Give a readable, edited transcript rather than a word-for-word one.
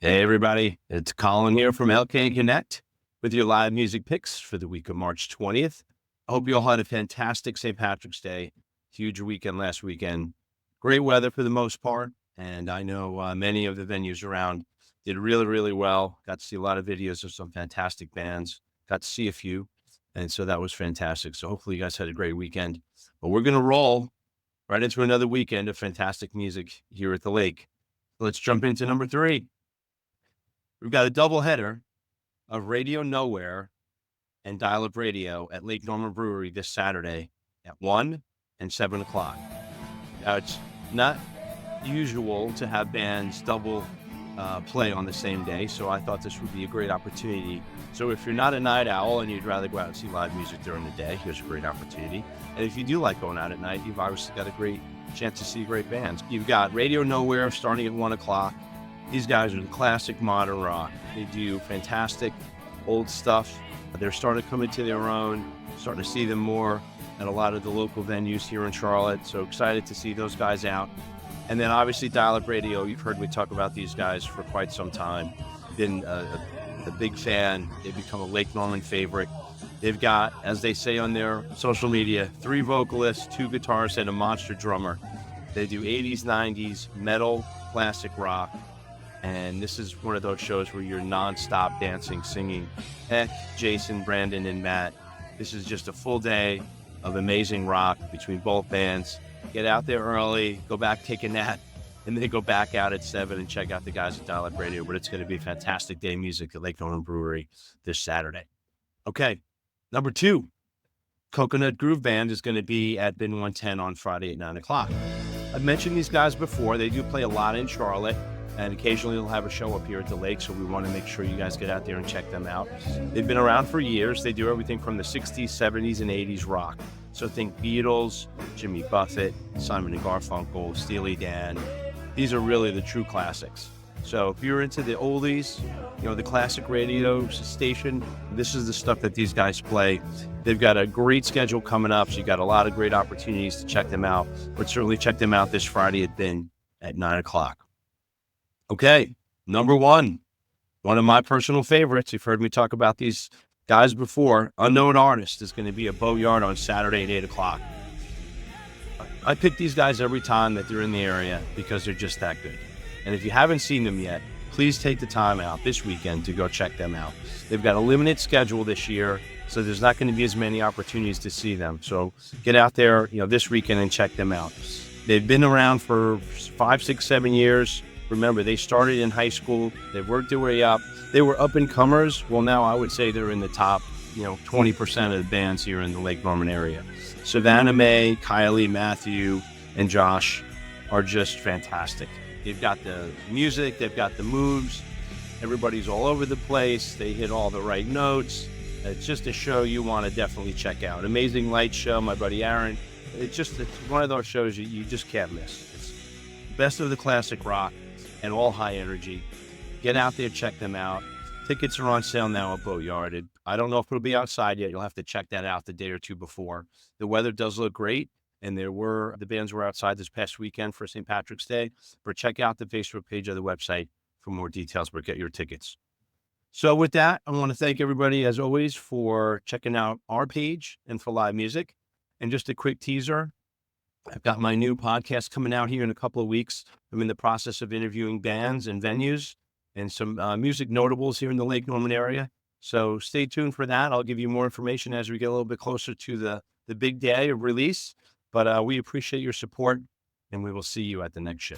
Hey, everybody. It's Colin here from LKN Connect with your live music picks for the week of March 20th. I hope you all had a fantastic St. Patrick's Day. Huge weekend last weekend. Great weather for the most part. And I know many of the venues around did really, really well. Got to see a lot of videos of some fantastic bands. Got to see a few. And so that was fantastic. So hopefully you guys had a great weekend. But we're going to roll right into another weekend of fantastic music here at the lake. Let's jump into number 3. We've got a doubleheader of Radio Nowhere and Dial Up Radio at Lake Norman Brewery this Saturday at 1 and 7 o'clock. Now, it's not usual to have bands double play on the same day, so I thought this would be a great opportunity. So if you're not a night owl and you'd rather go out and see live music during the day, here's a great opportunity. And if you do like going out at night, you've obviously got a great chance to see great bands. You've got Radio Nowhere starting at 1 o'clock. These guys are the classic modern rock. They do fantastic old stuff. They're starting to come into their own, starting to see them more at a lot of the local venues here in Charlotte. So excited to see those guys out. And then obviously Dial Up Radio. You've heard me talk about these guys for quite some time. Been a big fan. They've become a Lake Norman favorite. They've got, as they say on their social media, 3 vocalists, 2 guitarists, and a monster drummer. They do 80s, 90s, metal, classic rock. And this is one of those shows where you're nonstop dancing, singing. Heck, Jason, Brandon, and Matt. This is just a full day of amazing rock between both bands. Get out there early, go back, take a nap, and then go back out at 7 and check out the guys at Dial Up Radio. But it's going to be a fantastic day of music at Lake Norman Brewery this Saturday. Okay, number 2, Coconut Groove Band is going to be at Bin 110 on Friday at 9 o'clock. I've mentioned these guys before. They do play a lot in Charlotte. And occasionally they'll have a show up here at the lake, so we want to make sure you guys get out there and check them out. They've been around for years. They do everything from the 60s, 70s, and 80s rock. So think Beatles, Jimmy Buffett, Simon and Garfunkel, Steely Dan. These are really the true classics. So if you're into the oldies, the classic radio station, this is the stuff that these guys play. They've got a great schedule coming up, so you got a lot of great opportunities to check them out. But certainly check them out this Friday at Bin at 9 o'clock. Okay, number 1, one of my personal favorites. You've heard me talk about these guys before. Unknown Artist is going to be at Boatyard on Saturday at 8 o'clock. I pick these guys every time that they're in the area because they're just that good. And if you haven't seen them yet, please take the time out this weekend to go check them out. They've got a limited schedule this year, so there's not going to be as many opportunities to see them. So get out there, this weekend and check them out. They've been around for 5, 6, 7 years. Remember, they started in high school. They've worked their way up. They were up-and-comers. Well, now I would say they're in the top, 20% of the bands here in the Lake Norman area. Savannah Mae, Kylie, Matthew, and Josh are just fantastic. They've got the music. They've got the moves. Everybody's all over the place. They hit all the right notes. It's just a show you want to definitely check out. Amazing Light Show, my buddy Aaron. It's one of those shows you just can't miss. It's best of the classic rock and all high energy. Get out there, check them out. Tickets are on sale now at Boatyard. I don't know if it'll be outside yet. You'll have to check that out the day or two before. The weather does look great, and the bands were outside this past weekend for St. Patrick's Day. But check out the Facebook page of the website for more details, but get your tickets. So with that, I want to thank everybody, as always, for checking out our page and for live music. And just a quick teaser, I've got my new podcast coming out here in a couple of weeks. I'm in the process of interviewing bands and venues and some music notables here in the Lake Norman area. So stay tuned for that. I'll give you more information as we get a little bit closer to the big day of release. But we appreciate your support, and we will see you at the next show.